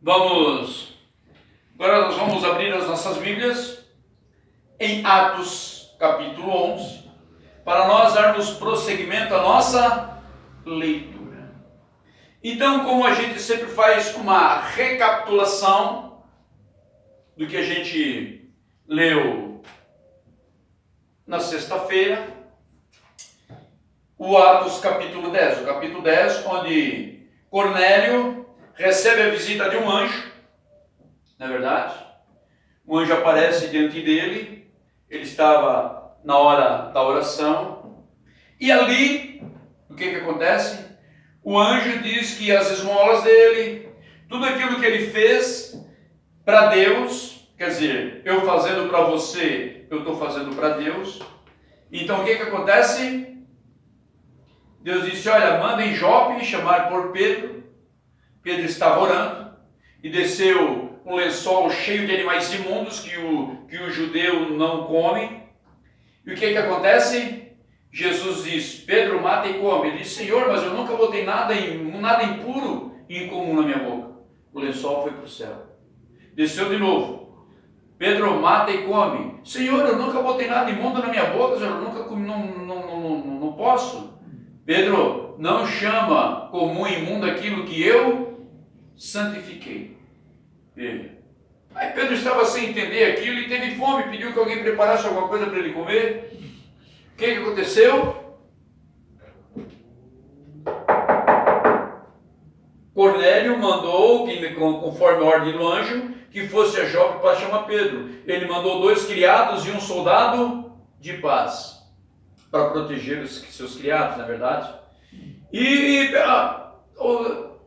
Agora nós vamos abrir as nossas Bíblias em Atos, capítulo 11, para nós darmos prosseguimento à nossa leitura. Então, como a gente sempre faz uma recapitulação do que a gente leu na sexta-feira, o Atos capítulo 10, onde Cornélio recebe a visita de um anjo, não é verdade? O anjo aparece diante dele, ele estava na hora da oração, e ali, o que acontece? O anjo diz que as esmolas dele, tudo aquilo que ele fez para Deus, quer dizer, eu fazendo para você, eu estou fazendo para Deus. Então o que acontece? Deus disse, olha, manda em Jope chamar por Pedro. Pedro estava orando e desceu um lençol cheio de animais imundos que o judeu não come. E o que acontece? Jesus diz, Pedro, mata e come. Ele diz, Senhor, mas eu nunca botei nada impuro e incomum na minha boca. O lençol foi para o céu. Desceu de novo. Pedro, mata e come. Senhor, eu nunca botei nada imundo na minha boca, Senhor, eu nunca comi, não posso. Pedro, não chama comum e imundo aquilo que eu santifiquei. Aí Pedro estava sem entender aquilo e teve fome, pediu que alguém preparasse alguma coisa para ele comer. O que aconteceu? Cornélio mandou, conforme a ordem do anjo, que fosse a Jope para chamar Pedro. Ele mandou 2 criados e um soldado de paz para proteger os seus criados, na verdade.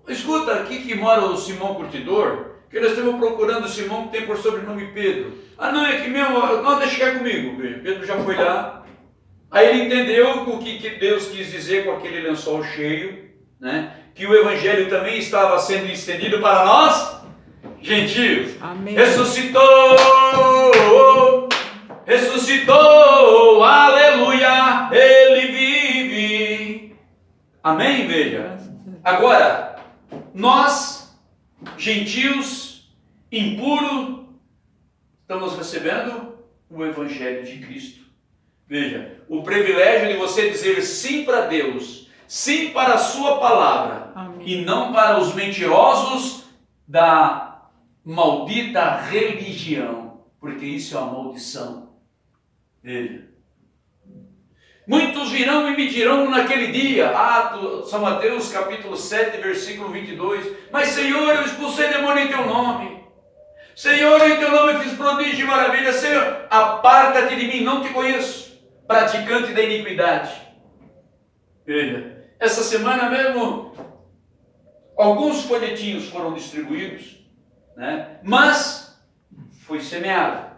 Escuta, aqui que mora o Simão Curtidor, que nós estamos procurando o Simão que tem por sobrenome Pedro. Ah, não, é que mesmo, não, deixa ficar comigo. Pedro já foi lá. Aí ele entendeu o que Deus quis dizer com aquele lençol cheio, né? Que o evangelho também estava sendo estendido para nós, gentios. Amém. Ressuscitou, aleluia, ele vive. Amém, veja. Agora, nós, gentios, impuros, estamos recebendo o evangelho de Cristo. Veja, o privilégio de você dizer sim para Deus, sim para a sua palavra. Amém. E não para os mentirosos da maldita religião, porque isso é uma maldição. Veja. Muitos virão e me dirão naquele dia, São Mateus capítulo 7, versículo 22, mas Senhor, eu expulsei demônio em teu nome. Senhor, em teu nome fiz prodígio e maravilha. Senhor, aparta-te de mim, não te conheço, praticante da iniquidade. Veja, essa semana mesmo, alguns folhetinhos foram distribuídos, né? Mas foi semeado,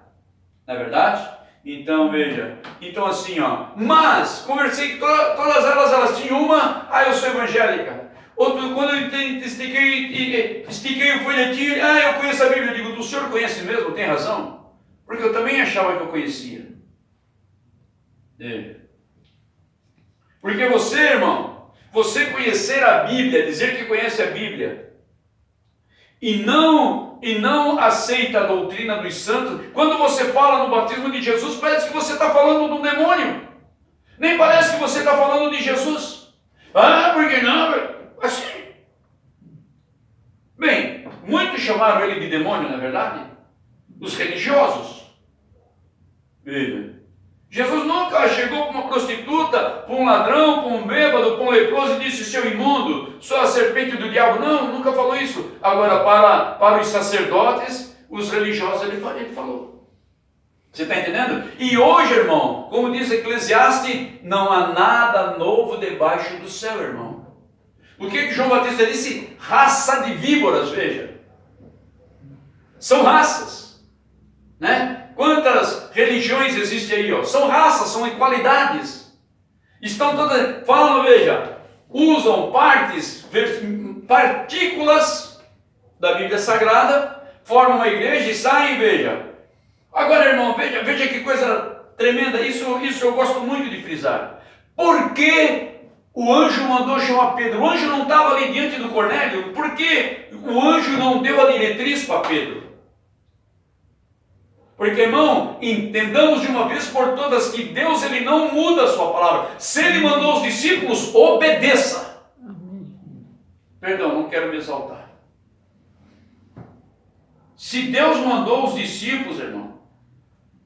não é verdade? Então, veja, assim, mas conversei com todas elas tinham uma, eu sou evangélica. Outro, quando eu estiquei o folhetinho, eu conheço a Bíblia. Eu digo, o senhor conhece mesmo? Tem razão? Porque eu também achava que eu conhecia. Porque você, irmão, você conhecer a Bíblia, dizer que conhece a Bíblia, e não aceita a doutrina dos santos, quando você fala no batismo de Jesus, parece que você está falando de um demônio. Nem parece que você está falando de Jesus. Por que não? Assim. Bem, muitos chamaram ele de demônio, não é verdade? Os religiosos. Jesus nunca chegou para uma prostituta, para um ladrão, para um bêbado, para um leproso e disse, seu imundo, sou a serpente do diabo. Não, nunca falou isso. Agora, para os sacerdotes, os religiosos, ele falou. Você está entendendo? E hoje, irmão, como diz Eclesiastes, não há nada novo debaixo do céu, irmão. O que João Batista disse? Raça de víboras, veja. São raças, né? Quantas religiões existem aí? São raças, são qualidades. Estão todas, falam, veja, usam partículas da Bíblia Sagrada, formam uma igreja e saem, veja. Agora, irmão, veja que coisa tremenda, isso eu gosto muito de frisar. Por que o anjo mandou chamar Pedro. O anjo não estava ali diante do Cornélio. Por que o anjo não deu a diretriz para Pedro? Porque, irmão, entendamos de uma vez por todas que Deus, ele não muda a sua palavra. Se ele mandou os discípulos, obedeça. Perdão, não quero me exaltar. Se Deus mandou os discípulos, irmão,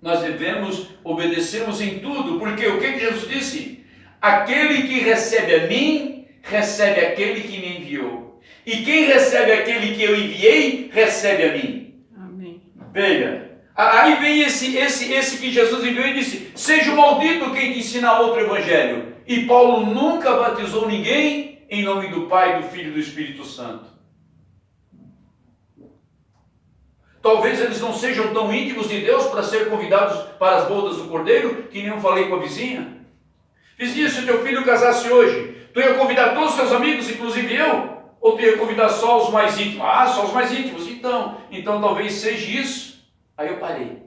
nós devemos obedecermos em tudo. Porque o que Jesus disse? Aquele que recebe a mim, recebe aquele que me enviou. E quem recebe aquele que eu enviei, recebe a mim. Amém. Veja. Aí vem esse que Jesus enviou e disse: seja o maldito quem te ensina outro evangelho. E Paulo nunca batizou ninguém em nome do Pai, do Filho e do Espírito Santo. Talvez eles não sejam tão íntimos de Deus para ser convidados para as bodas do Cordeiro, que nem eu falei com a vizinha. Vizinha, se teu filho casasse hoje, tu ia convidar todos os seus amigos, inclusive eu? Ou tu ia convidar só os mais íntimos? Ah, só os mais íntimos. Então talvez seja isso. Aí eu parei.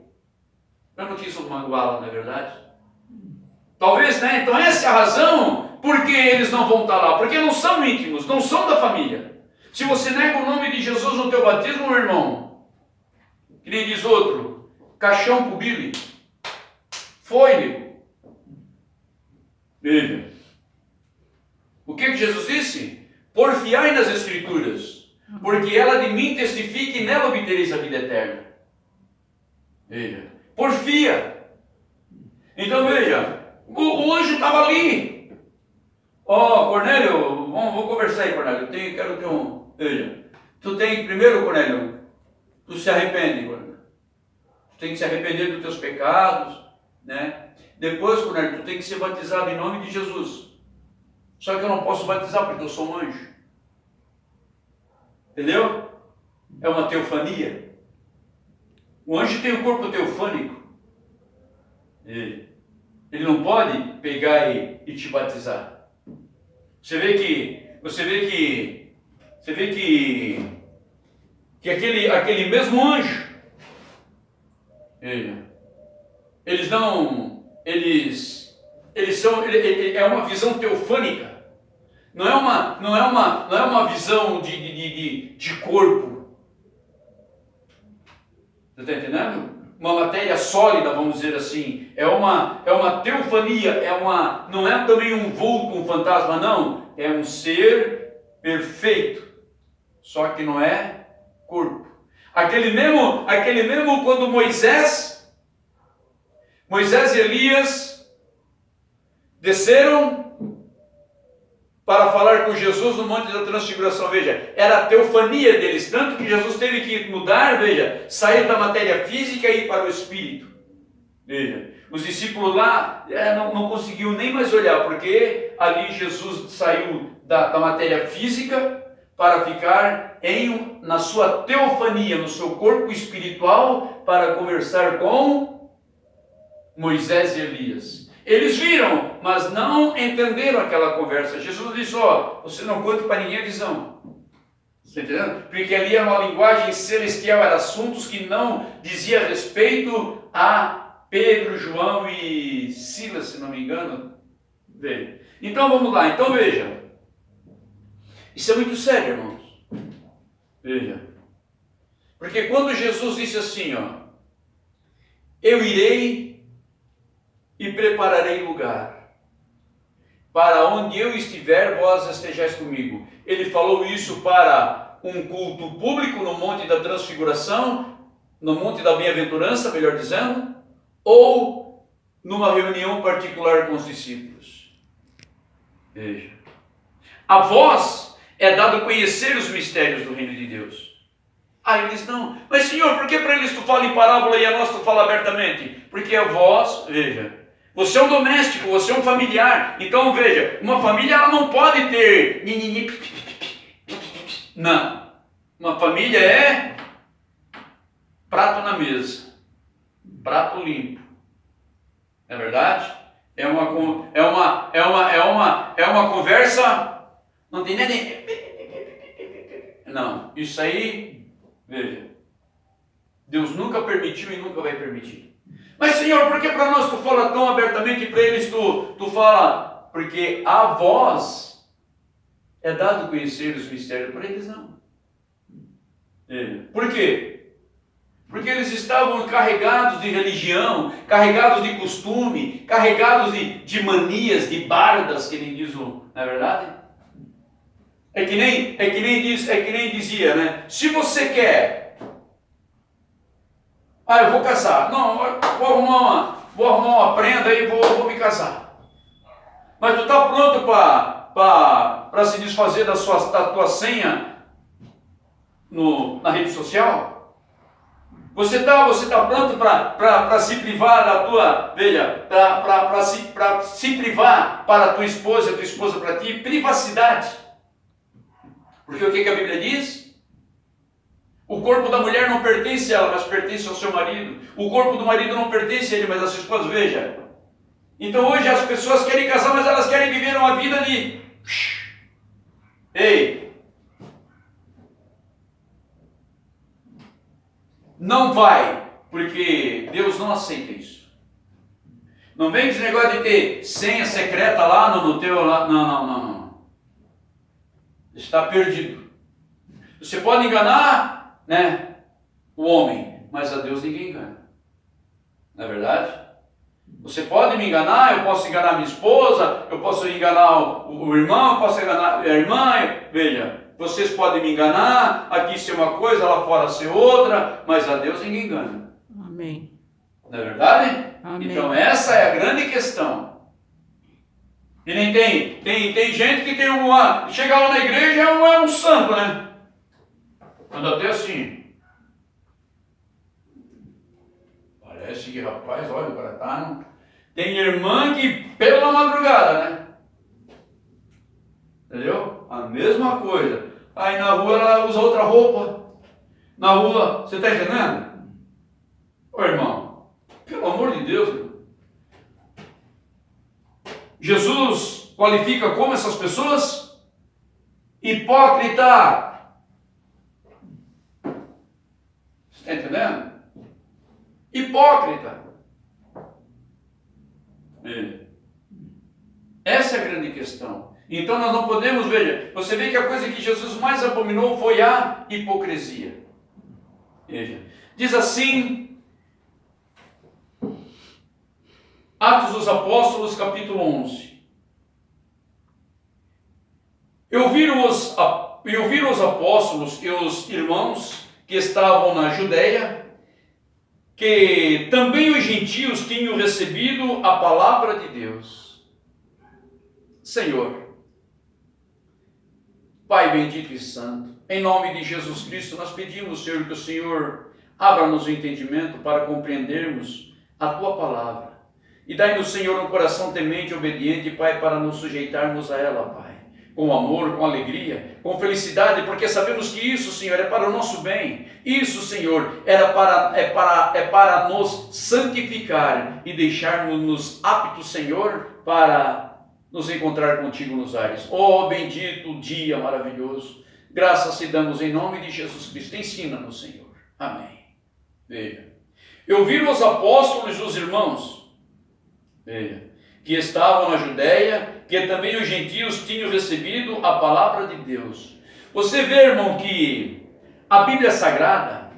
Eu não quis magoá-la, não é verdade? Talvez, né? Então essa é a razão por que eles não vão estar lá. Porque não são íntimos, não são da família. Se você nega o nome de Jesus no teu batismo, meu irmão, que nem diz outro, caixão pro Billy. Foi-lhe. Veja. O que Jesus disse? Porfiai nas Escrituras, porque ela de mim testifica e nela obtereis a vida eterna. Veja, porfia. Então veja, o anjo estava ali. Cornélio, vamos conversar aí, Cornélio. Quero ter um. Veja, tu tem primeiro, Cornélio, tu se arrepende, Cornélio. Tu tem que se arrepender dos teus pecados, né? Depois, Cornélio, tu tem que ser batizado em nome de Jesus. Só que eu não posso batizar porque eu sou um anjo. Entendeu? É uma teofania. O anjo tem o corpo teofânico. Ele não pode pegar e te batizar. Você vê que aquele mesmo anjo, é uma visão teofânica. Não é uma visão de corpo. Você está entendendo? Uma matéria sólida, vamos dizer assim. É uma teofania, não é também um vulto, um fantasma, não. É um ser perfeito. Só que não é corpo. Aquele mesmo quando Moisés e Elias desceram para falar com Jesus no Monte da Transfiguração. Veja, era a teofania deles, tanto que Jesus teve que mudar, veja, sair da matéria física e ir para o Espírito. Veja, os discípulos lá não conseguiam nem mais olhar, porque ali Jesus saiu da matéria física para ficar na sua teofania, no seu corpo espiritual, para conversar com Moisés e Elias. Eles viram, mas não entenderam aquela conversa. Jesus disse: você não conte para ninguém a visão. Você está entendendo? Porque ali era uma linguagem celestial, eram assuntos que não dizia respeito a Pedro, João e Silas, se não me engano. Veja. Então vamos lá. Então veja. Isso é muito sério, irmãos. Veja. Porque quando Jesus disse assim, eu irei e prepararei lugar, para onde eu estiver, vós estejais comigo. Ele falou isso para um culto público no Monte da Transfiguração, no Monte da Bem-aventurança, melhor dizendo, ou numa reunião particular com os discípulos. Veja. A vós é dado conhecer os mistérios do reino de Deus. Eles não. Mas Senhor, por que para eles tu fala em parábola e a nós tu fala abertamente? Porque a vós, veja, você é um doméstico, você é um familiar. Então veja, uma família ela não pode ter não. Uma família é prato na mesa, prato limpo. Não é verdade? É uma conversa. Não tem nada. Não, isso aí, veja, Deus nunca permitiu e nunca vai permitir. Mas Senhor, por que para nós tu fala tão abertamente e para eles tu fala Porque a vós é dado conhecer os mistérios, para eles não. Por quê? Porque eles estavam carregados de religião, carregados de costume, carregados de manias, de bardas, que nem diz o, não é verdade? É que nem dizia, né? Se você quer, eu vou casar. Não, vou arrumar uma prenda e vou me casar. Mas tu está pronto para se desfazer da tua senha na rede social? Você tá pronto para se privar da tua, veja, para se privar para a tua esposa para ti, privacidade. Porque o que a Bíblia diz? O corpo da mulher não pertence a ela, mas pertence ao seu marido. O corpo do marido não pertence a ele, mas à sua esposa, veja. Então hoje as pessoas querem casar, mas elas querem viver uma vida de... Ei! Não vai, porque Deus não aceita isso. Não vem esse negócio de ter senha secreta lá no teu... Não. Está perdido. Você pode enganar, né, o homem, mas a Deus ninguém engana. Não é verdade? Você pode me enganar, eu posso enganar minha esposa, eu posso enganar o irmão, eu posso enganar a irmã, veja... Vocês podem me enganar, aqui ser uma coisa, lá fora ser outra, mas a Deus ninguém engana. Amém. Não é verdade? Amém. Então essa é a grande questão. E nem tem gente que tem chega lá na igreja é um santo, né? Anda até assim. Parece que, rapaz, olha, o cara tá no... Tem irmã que pela madrugada, né? Entendeu? A mesma coisa. Aí na rua ela usa outra roupa. Na rua, você está entendendo? Ô irmão, pelo amor de Deus, irmão. Jesus qualifica como essas pessoas? Hipócrita. Você está entendendo? Hipócrita. Essa é a grande questão. Então nós não podemos, veja, você vê que a coisa que Jesus mais abominou foi a hipocrisia. Veja, diz assim, Atos dos Apóstolos, capítulo 11. E ouviram os apóstolos e os irmãos que estavam na Judéia, que também os gentios tinham recebido a palavra de Deus. Senhor, Pai bendito e santo, em nome de Jesus Cristo, nós pedimos, Senhor, que o Senhor abra-nos o entendimento para compreendermos a Tua palavra. E dai-nos, Senhor, um coração temente e obediente, Pai, para nos sujeitarmos a ela, Pai. Com amor, com alegria, com felicidade, porque sabemos que isso, Senhor, é para o nosso bem. Isso, Senhor, é para nos santificar e deixarmos-nos aptos, Senhor, para nos encontrar contigo nos ares. Oh, bendito dia maravilhoso. Graças te damos em nome de Jesus Cristo. Ensina-nos, Senhor. Amém. Veja. Eu vi os apóstolos e os irmãos, veja, que estavam na Judéia, que também os gentios tinham recebido a palavra de Deus. Você vê, irmão, que a Bíblia Sagrada,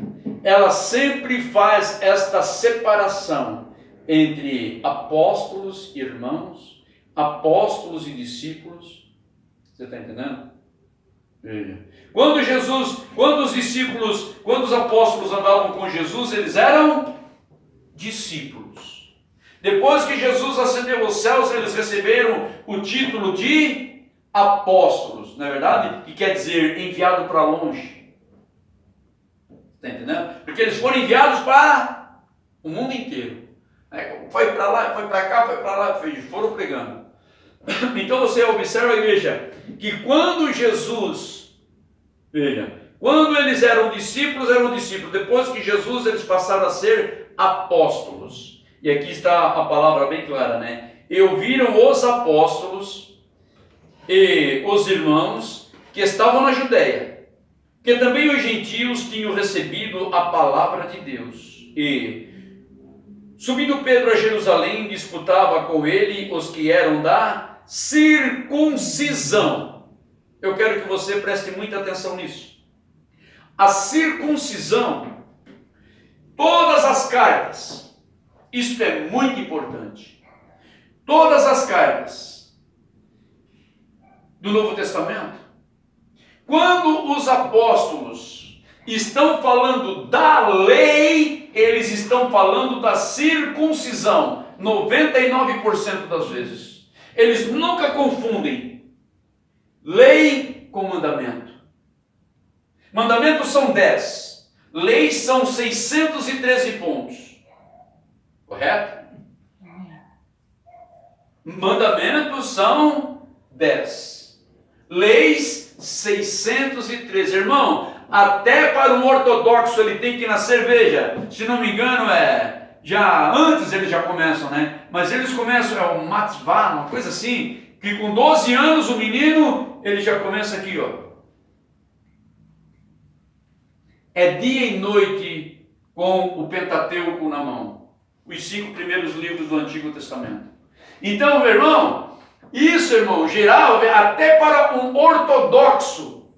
ela sempre faz esta separação entre apóstolos e irmãos, apóstolos e discípulos. Você está entendendo? Veja. Quando os apóstolos andavam com Jesus, eles eram discípulos. Depois que Jesus ascendeu aos céus, eles receberam o título de apóstolos, não é verdade? Que quer dizer enviado para longe. Está entendendo? Porque eles foram enviados para o mundo inteiro. Foi para lá, foi para cá, foi para lá, foram pregando. Então você observa, igreja, que quando Jesus, veja, quando eles eram discípulos, depois que Jesus, eles passaram a ser apóstolos. E aqui está a palavra bem clara, né? E ouviram os apóstolos e os irmãos que estavam na Judéia, que também os gentios tinham recebido a palavra de Deus. E, subindo Pedro a Jerusalém, disputava com ele os que eram da circuncisão. Eu quero que você preste muita atenção nisso. A circuncisão, todas as cartas, isto é muito importante. Todas as cartas do Novo Testamento, quando os apóstolos estão falando da lei, eles estão falando da circuncisão, 99% das vezes. Eles nunca confundem lei com mandamento. Mandamentos são 10, leis são 613 pontos. Correto? Mandamentos são 10, leis 613. Irmão, até para um ortodoxo ele tem que nascer, veja, se não me engano já antes eles já começam, né? Mas eles começam, o Matzvah, uma coisa assim, que com 12 anos o menino, ele já começa aqui, ó. É dia e noite com o Pentateuco na mão. Os 5 primeiros livros do Antigo Testamento. Então, meu irmão, isso, irmão, geral, até para um ortodoxo,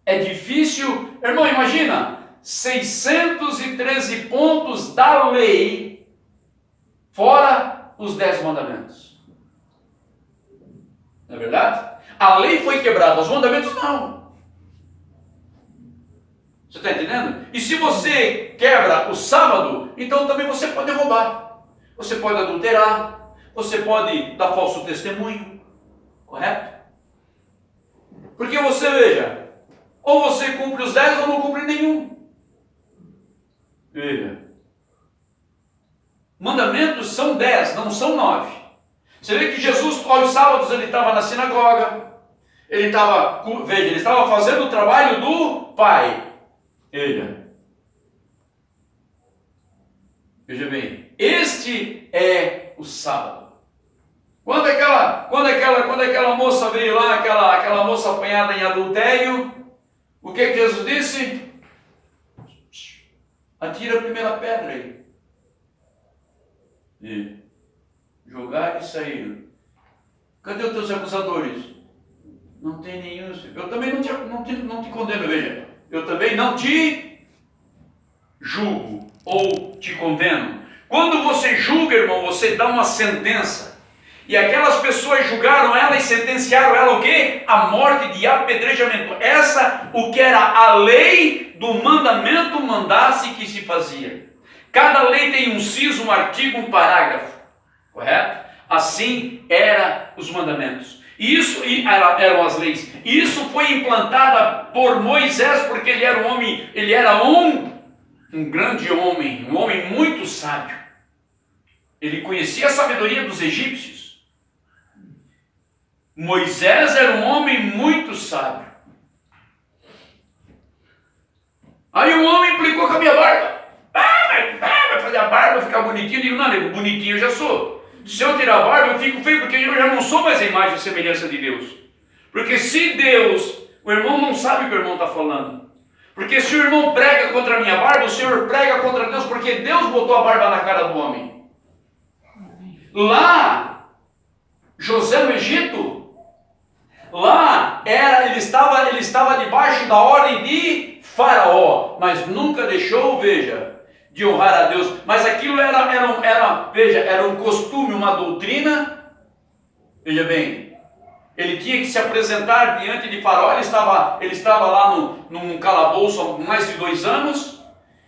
é difícil. Irmão, imagina, 613 pontos da lei, fora os 10 mandamentos. Não é verdade? A lei foi quebrada, os mandamentos não. Você está entendendo? E se você quebra o sábado, então também você pode roubar. Você pode adulterar. Você pode dar falso testemunho. Correto? Porque você, veja, ou você cumpre os 10 ou não cumpre nenhum. Veja. Mandamentos são 10, não são 9. Você vê que Jesus, aos sábados, ele estava na sinagoga. Ele estava fazendo o trabalho do Pai. Veja bem, este é o sábado. Quando aquela moça veio lá, aquela moça apanhada em adultério, o que Jesus disse? Atira a primeira pedra aí. E jogar e saíram. Cadê os teus acusadores? Não tem nenhum. Eu também não te condeno, veja. Eu também não te julgo ou te condeno. Quando você julga, irmão, você dá uma sentença. E aquelas pessoas julgaram ela e sentenciaram ela o quê? A morte de apedrejamento. Essa, o que era a lei do mandamento, mandasse que se fazia. Cada lei tem um ciso, um artigo, um parágrafo. Correto? Assim eram os mandamentos. Isso eram as leis. E isso foi implantada por Moisés, porque ele era um homem, ele era um grande homem, um homem muito sábio. Ele conhecia a sabedoria dos egípcios. Moisés era um homem muito sábio. Aí o homem implicou com a minha barba. Vai fazer a barba, ficar bonitinho. Eu digo, não, nego, bonitinho eu já sou. Se eu tirar a barba, eu fico feio, porque eu já não sou mais a imagem e semelhança de Deus. Porque se Deus, o irmão não sabe o que o irmão está falando. Porque se o irmão prega contra a minha barba, o Senhor prega contra Deus, porque Deus botou a barba na cara do homem. Lá, José no Egito, lá ele estava debaixo da ordem de Faraó, mas nunca deixou, veja, de honrar a Deus. Mas aquilo era um costume, uma doutrina. Veja bem, ele tinha que se apresentar diante de Faraó. Ele estava lá num calabouço há mais de 2 anos.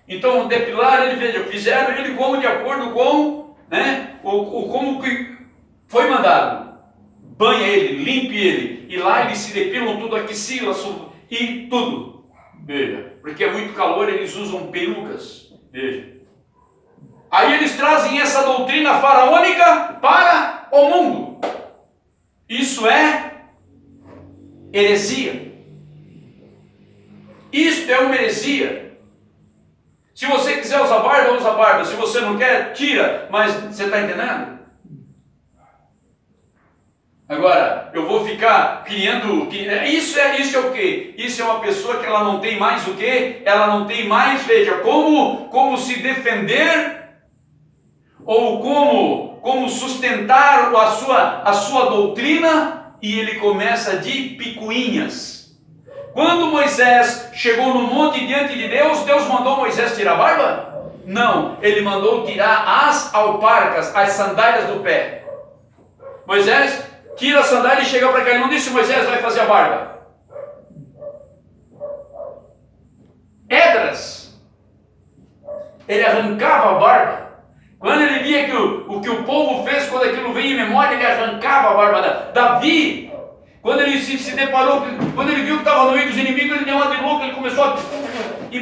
Então, depilar ele, fizeram ele como de acordo com, né, como que foi mandado. Banha ele, limpe ele. E lá eles se depilam tudo, axila e tudo. Veja, porque é muito calor, eles usam perucas. Veja. Aí eles trazem essa doutrina faraônica para o mundo. Isso é heresia. Isto é uma heresia. Se você quiser usar barba, usa barba. Se você não quer, tira. Mas você está entendendo? Agora, eu vou ficar criando... Isso é o quê? Isso é uma pessoa que ela não tem mais o quê? Ela não tem mais, veja, como se defender ou como sustentar a sua doutrina, e ele começa de picuinhas. Quando Moisés chegou no monte diante de Deus, Deus mandou Moisés tirar a barba? Não, ele mandou tirar as alparcas, as sandálias do pé. Moisés tira a sandália e chega para cá. Ele não disse: Moisés vai fazer a barba. Esdras, ele arrancava a barba. Quando ele via que o que o povo fez, quando aquilo veio em memória, ele arrancava a barba. Davi, quando ele se deparou, quando ele viu que estava no meio dos inimigos, ele deu uma de louco, ele começou a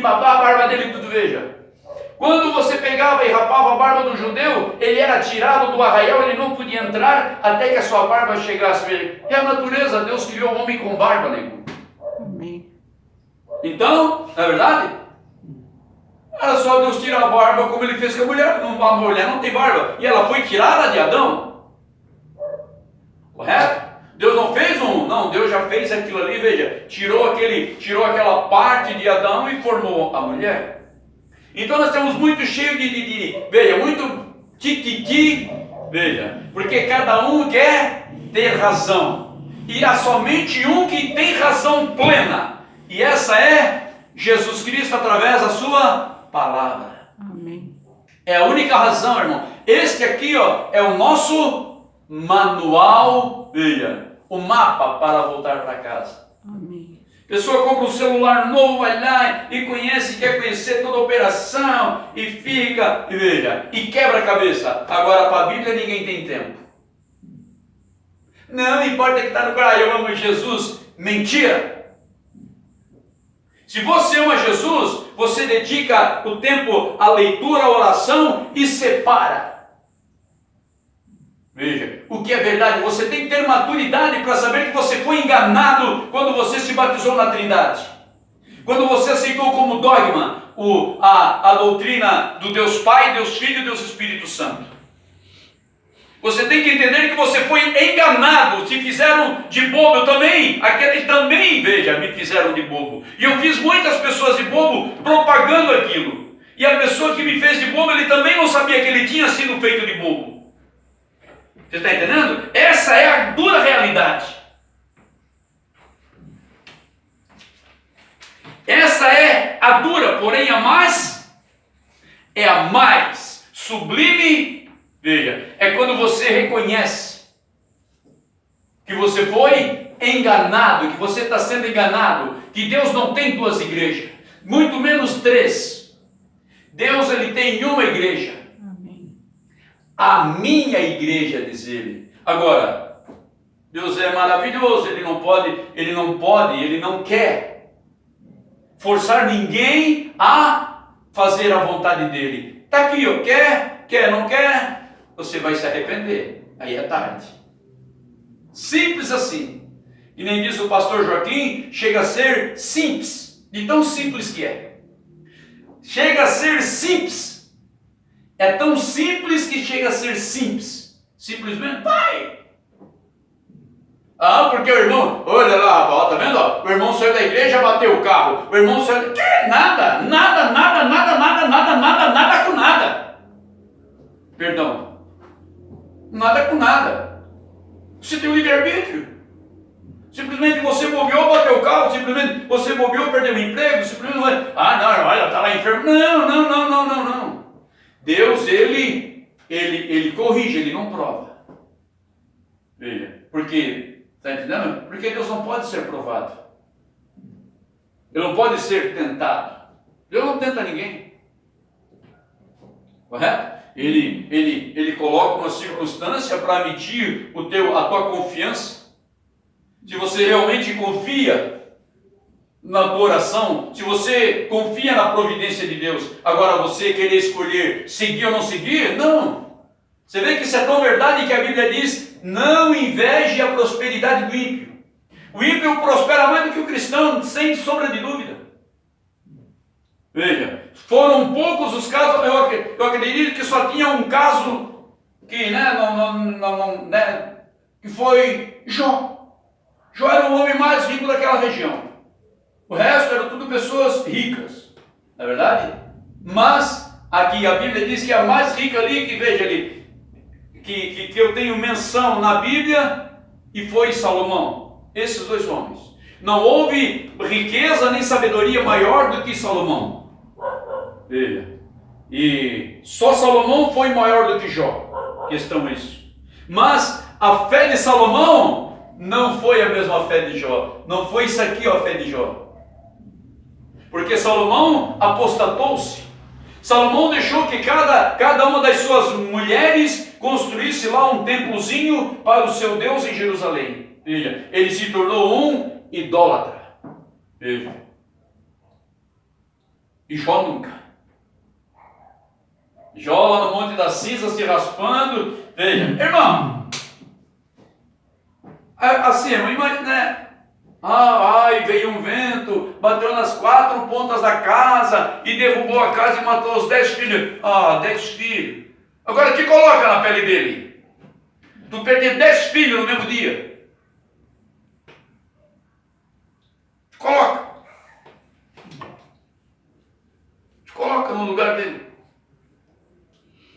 babar a barba dele e tudo, veja. Quando você pegava e rapava a barba do judeu, ele era tirado do arraial, ele não podia entrar até que a sua barba chegasse. É a natureza, Deus criou o homem com barba, nego. Amém. Então, na verdade, era só Deus tirar a barba como ele fez com a mulher. A mulher não tem barba. E ela foi tirada de Adão. Correto? Deus não fez não, Deus já fez aquilo ali, veja. Tirou aquela parte de Adão e formou a mulher. Então nós estamos muito cheios veja, muito tititi, veja. Porque cada um quer ter razão. E há somente um que tem razão plena. E essa é Jesus Cristo através da sua palavra. Amém. É a única razão, irmão. Este aqui, é o nosso manual, veja, o mapa para voltar para casa. Amém. Pessoa compra um celular novo, vai lá e quer conhecer toda a operação e fica, e veja, e quebra a cabeça. Agora para a Bíblia ninguém tem tempo. Não importa que está no coração, eu amo Jesus. Mentira! Se você ama Jesus, você dedica o tempo à leitura, à oração e separa. Veja, o que é verdade, você tem que ter maturidade para saber que você foi enganado quando você se batizou na Trindade. Quando você aceitou como dogma a doutrina do Deus Pai, Deus Filho e Deus Espírito Santo. Você tem que entender que você foi enganado, te fizeram de bobo. Eu também, aqueles também, veja, me fizeram de bobo. E eu fiz muitas pessoas de bobo propagando aquilo. E a pessoa que me fez de bobo, ele também não sabia que ele tinha sido feito de bobo. Você está entendendo? Essa é a dura realidade. Essa é a dura, porém a mais sublime. Veja, é quando você reconhece que você foi enganado, que você está sendo enganado, que Deus não tem duas igrejas, muito menos três. Deus, ele tem uma igreja. Amém. A minha igreja, diz ele. Agora, Deus é maravilhoso, ele não quer forçar ninguém a fazer a vontade dele. Está aqui, quer, não quer? Você vai se arrepender, aí é tarde. Simples assim. E nem diz o pastor Joaquim, chega a ser simples, de tão simples que é. Chega a ser simples. É tão simples que chega a ser simples. Simplesmente vai. Porque o irmão, olha lá, tá vendo? O irmão saiu da igreja, bateu o carro. O irmão saiu. Que? Nada com nada. Perdão. Nada com nada. Você tem um livre-arbítrio. Simplesmente você bobeou, bateu o carro. Simplesmente você bobeou, perdeu o emprego. Simplesmente não. Não, olha, está lá enfermo. Não. Deus, ele corrige, ele não prova. Veja, porque, está entendendo? Porque Deus não pode ser provado. Ele não pode ser tentado. Deus não tenta ninguém. Correto? Ele coloca uma circunstância para medir a tua confiança. Se você realmente confia na tua oração, se você confia na providência de Deus, agora você querer escolher seguir ou não seguir, não. Você vê que isso é tão verdade que a Bíblia diz: não inveje a prosperidade do ímpio. O ímpio prospera mais do que o cristão, sem sombra de dúvida. Veja, foram poucos os casos, eu acredito que só tinha um caso que, que foi Jó. Jó era o homem mais rico daquela região. O resto eram tudo pessoas ricas, não é verdade? Mas aqui a Bíblia diz que a mais rica ali, que veja ali, que eu tenho menção na Bíblia, e foi Salomão. Esses dois homens. Não houve riqueza nem sabedoria maior do que Salomão. Veja. E só Salomão foi maior do que Jó. Questão é isso. Mas a fé de Salomão não foi a mesma fé de Jó. Não foi isso aqui a fé de Jó. Porque Salomão apostatou-se. Salomão deixou que cada uma das suas mulheres construísse lá um templozinho para o seu Deus em Jerusalém. Veja, ele se tornou um idólatra. Veja. E Jó nunca. Jó lá no Monte das Cinzas se raspando. Veja, irmão, assim, imagina, né? Ai, veio um vento, bateu nas 4 pontas da casa e derrubou a casa e matou os 10 filhos. 10 filhos. Agora te coloca na pele dele. Tu perder 10 filhos no mesmo dia. Te coloca. Te coloca no lugar dele.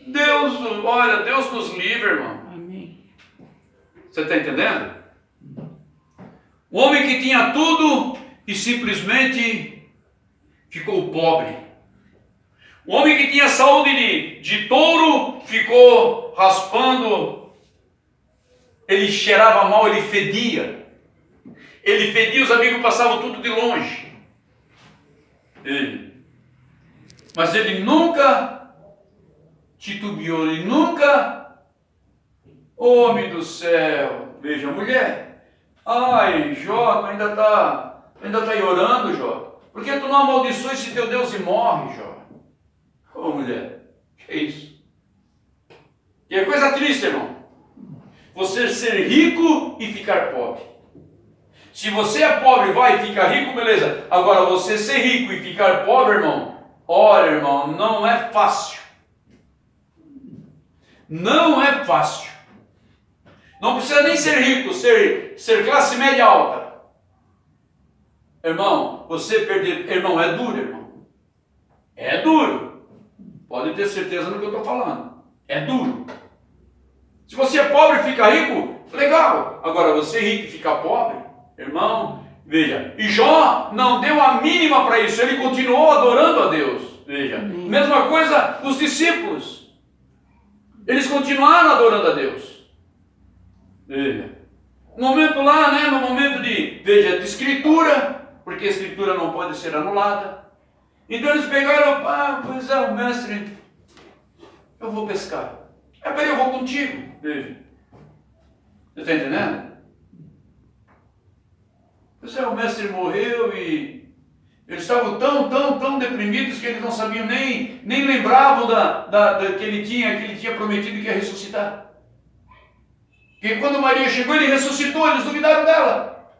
Deus, olha, Deus nos livre, irmão. Amém. Você está entendendo? O homem que tinha tudo e simplesmente ficou pobre. O homem que tinha saúde de touro ficou raspando. Ele cheirava mal, ele fedia. Ele fedia, os amigos passavam tudo de longe. Mas ele nunca titubeou, ele nunca... Homem do céu, veja a mulher. Ai, Jó, tu ainda tá orando, Jó. Por que tu não amaldiçoa esse teu Deus e morre, Jó? Ô mulher, que é isso? E é coisa triste, irmão. Você ser rico e ficar pobre. Se você é pobre e vai ficar rico, beleza. Agora, você ser rico e ficar pobre, irmão, olha, irmão, não é fácil. Não é fácil. Não precisa nem ser rico, ser classe média alta. Irmão, você perder... Irmão, é duro, irmão. É duro. Pode ter certeza no que eu estou falando. É duro. Se você é pobre e fica rico, legal. Agora, você é rico e fica pobre, irmão, veja. E Jó não deu a mínima para isso. Ele continuou adorando a Deus. Veja. Mesma coisa os discípulos. Eles continuaram adorando a Deus. Veja. No momento lá, né, no momento de escritura, porque a escritura não pode ser anulada. Então eles pegaram, pois é, o mestre, eu vou pescar. Peraí, eu vou contigo. Veja. Você está entendendo? Pois é, o mestre morreu e eles estavam tão deprimidos que eles não sabiam nem lembravam que ele tinha prometido que ia ressuscitar. Porque quando Maria chegou, ele ressuscitou, eles duvidaram dela.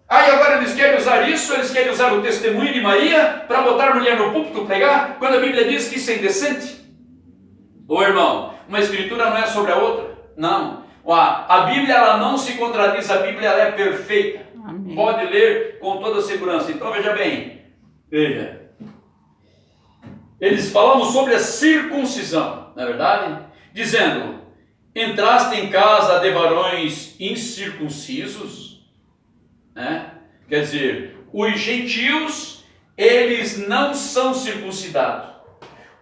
Aí agora eles querem usar isso, eles querem usar o testemunho de Maria para botar a mulher no púlpito pregar, quando a Bíblia diz que isso é indecente. Ô irmão, uma escritura não é sobre a outra. Não. A Bíblia ela não se contradiz, a Bíblia ela é perfeita. Amém. Pode ler com toda segurança. Então veja bem, veja. Eles falavam sobre a circuncisão, não é verdade? Dizendo, entraste em casa de varões incircuncisos, né? Quer dizer, os gentios, eles não são circuncidados.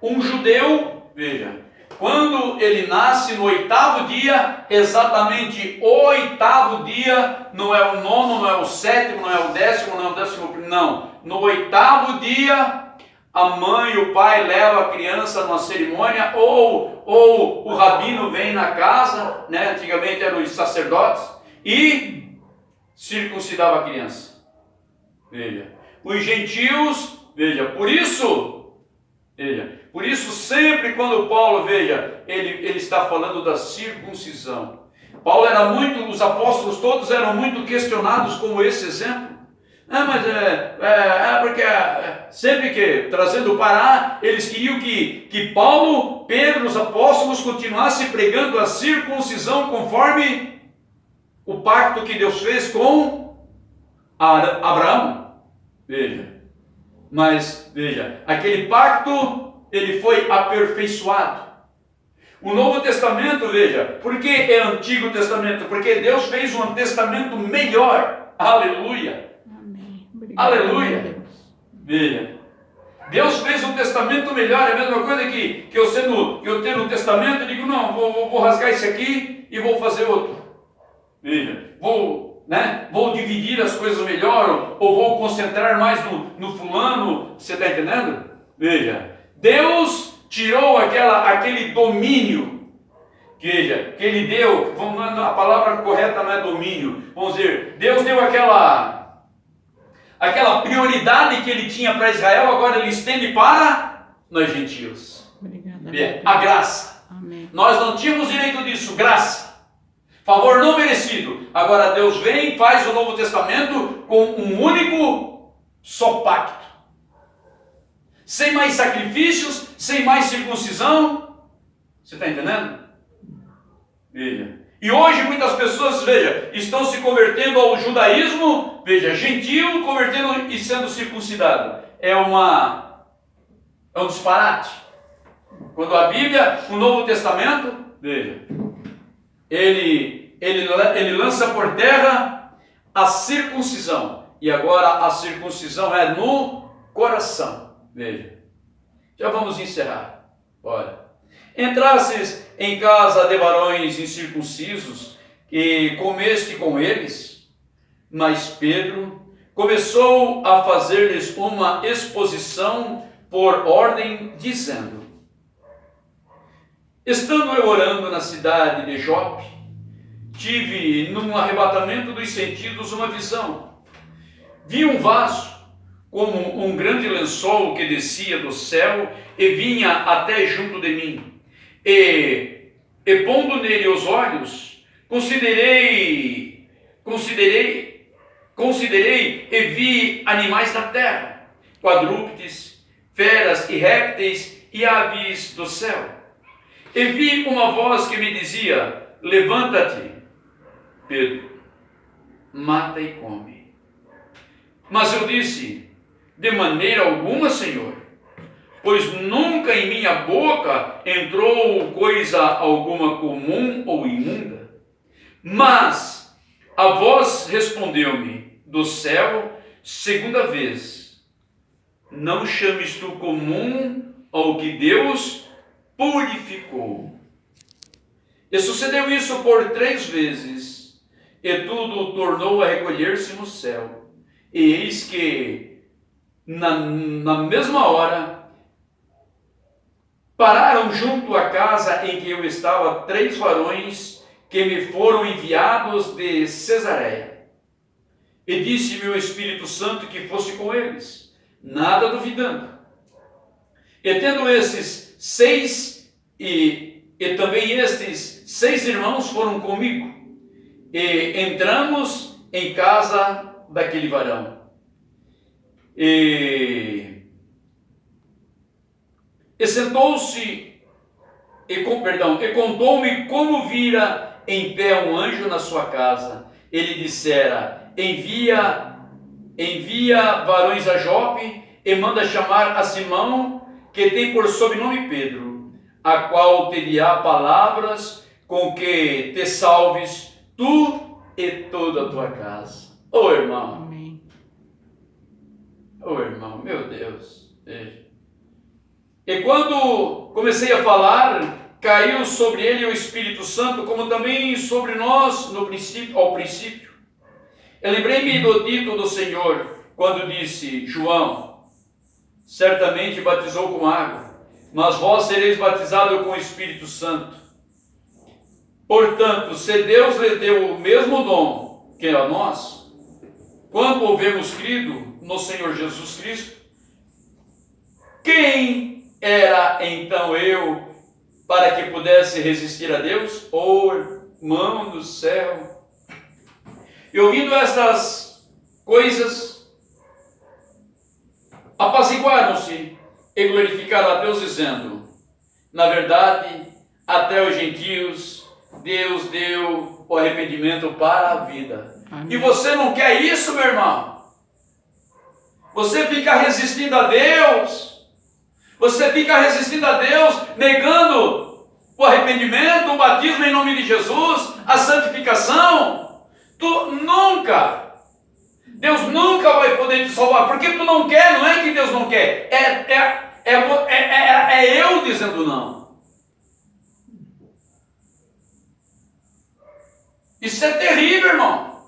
Um judeu, veja, quando ele nasce no 8º dia, exatamente o 8º dia, não é o 9º, não é o 7º, não é o 10º, não é o 11º, não. No 8º dia, a mãe e o pai levam a criança numa cerimônia, ou o rabino vem na casa, né? Antigamente eram os sacerdotes, e circuncidava a criança. Veja, os gentios, veja, por isso sempre quando Paulo, veja, ele está falando da circuncisão. Paulo era muito, os apóstolos todos eram muito questionados como esse exemplo. Mas porque sempre que, trazendo o Pará, eles queriam que Paulo, Pedro, os apóstolos continuassem pregando a circuncisão conforme o pacto que Deus fez com Abraão. Veja, mas veja, aquele pacto ele foi aperfeiçoado. O Novo Testamento, veja, por que é Antigo Testamento? Porque Deus fez um testamento melhor. Aleluia. Amém. Obrigado, Aleluia. Deus. Veja, Deus fez um testamento melhor. É a mesma coisa que eu tendo um testamento e digo, não, vou rasgar esse aqui e vou fazer outro. Veja, vou dividir as coisas melhor, ou vou concentrar mais no fulano. Você está entendendo? Veja, Deus tirou aquele domínio, veja, que ele deu. A palavra correta não é domínio, vamos dizer, Deus deu aquela prioridade que ele tinha para Israel, agora ele estende para nós gentios. Obrigada, A graça. Amém. Nós não tínhamos direito disso, graça. Favor não merecido. Agora Deus vem e faz o Novo Testamento com um único só pacto. Sem mais sacrifícios, sem mais circuncisão. Você está entendendo? Veja. E hoje muitas pessoas, veja, estão se convertendo ao judaísmo, veja, gentil, convertendo e sendo circuncidado. É um disparate. Quando a Bíblia, o Novo Testamento, veja, ele lança por terra a circuncisão. E agora a circuncisão é no coração. Veja, já vamos encerrar. Olha, entrasses em casa de varões incircuncisos e comeste com eles, mas Pedro começou a fazer-lhes uma exposição por ordem, dizendo: estando eu orando na cidade de Jope, tive num arrebatamento dos sentidos uma visão. Vi um vaso como um grande lençol que descia do céu e vinha até junto de mim. E pondo nele os olhos, considerei e vi animais da terra, quadrúpedes, feras e répteis e aves do céu. E vi uma voz que me dizia: levanta-te, Pedro, mata e come. Mas eu disse: de maneira alguma, Senhor, pois nunca em minha boca entrou coisa alguma comum ou imunda. Mas a voz respondeu-me do céu segunda vez: não chames tu comum ao que Deus purificou. E sucedeu isso por 3 vezes, e tudo tornou a recolher-se no céu. E eis que na mesma hora pararam junto à casa em que eu estava 3 varões que me foram enviados de Cesareia. E disse-me o Espírito Santo que fosse com eles, nada duvidando. E tendo esses 6 e também estes 6 irmãos foram comigo, e entramos em casa daquele varão. E sentou-se e contou-me como vira em pé um anjo na sua casa. Ele dissera: envia varões a Jope e manda chamar a Simão, que tem por sobrenome Pedro, a qual te dirá palavras com que te salves tu e toda a tua casa. Ô irmão, Amém. ô irmão, meu Deus, veja. E quando comecei a falar, caiu sobre ele o Espírito Santo, como também sobre nós ao princípio. Eu lembrei-me do dito do Senhor, quando disse: João certamente batizou com água, mas vós sereis batizados com o Espírito Santo. Portanto, se Deus lhe deu o mesmo dom que a nós, quando houvemos crido no Senhor Jesus Cristo, quem era então eu para que pudesse resistir a Deus? Oh, irmão do céu! E ouvindo estas coisas, apaziguaram-se e glorificaram a Deus, dizendo: na verdade, até os gentios Deus deu o arrependimento para a vida. Amém. E você não quer isso, meu irmão? Você fica resistindo a Deus, Você fica resistindo a Deus, negando o arrependimento, o batismo em nome de Jesus, a santificação. Deus nunca vai poder te salvar, porque tu não quer, não é que Deus não quer, é eu dizendo não. Isso é terrível, irmão.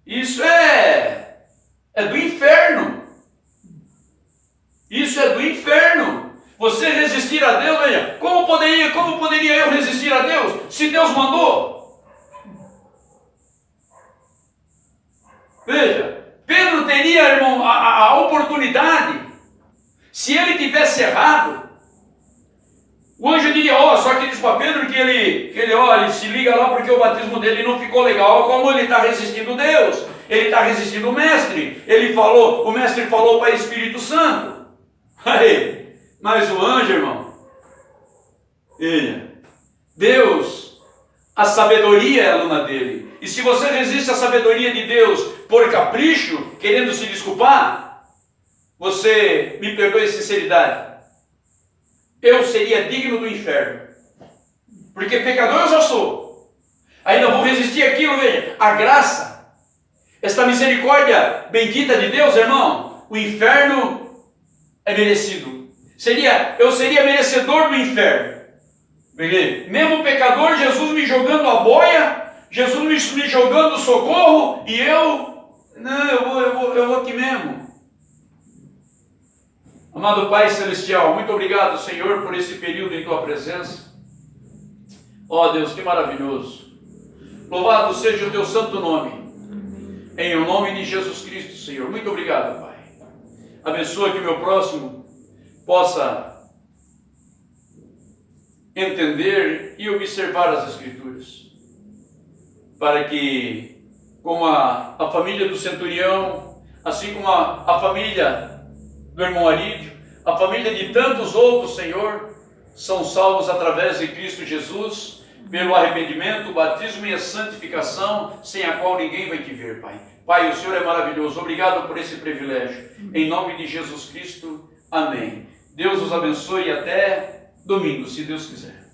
Isso é do inferno. Isso é do inferno. Você resistir a Deus, veja, como poderia eu resistir a Deus se Deus mandou? Veja, Pedro teria, irmão, a oportunidade, se ele tivesse errado, o anjo diria, só que diz para Pedro que ele se liga lá porque o batismo dele não ficou legal, como ele está resistindo Deus, ele está resistindo o mestre, o mestre falou para o Espírito Santo. Aí, mas o anjo, irmão, Deus, a sabedoria é aluna dele. E se você resiste à sabedoria de Deus por capricho, querendo se desculpar, você, me perdoe a sinceridade, eu seria digno do inferno. Porque pecador eu já sou. Ainda vou resistir àquilo, veja, a graça, esta misericórdia bendita de Deus, irmão, o inferno é merecido. Eu seria merecedor do inferno. Mesmo pecador, Jesus me jogando a boia, Jesus me jogando socorro, e eu vou aqui mesmo. Amado Pai Celestial, muito obrigado, Senhor, por esse período em Tua presença. Deus, que maravilhoso. Louvado seja o Teu santo nome. Em o nome de Jesus Cristo, Senhor. Muito obrigado, Pai. Abençoa que o meu próximo possa entender e observar as Escrituras, para que, como a família do centurião, assim como a família do irmão Arídio, a família de tantos outros, Senhor, são salvos através de Cristo Jesus, pelo arrependimento, o batismo e a santificação, sem a qual ninguém vai te ver, Pai. Pai, o Senhor é maravilhoso. Obrigado por esse privilégio. Em nome de Jesus Cristo. Amém. Deus os abençoe e até domingo, se Deus quiser.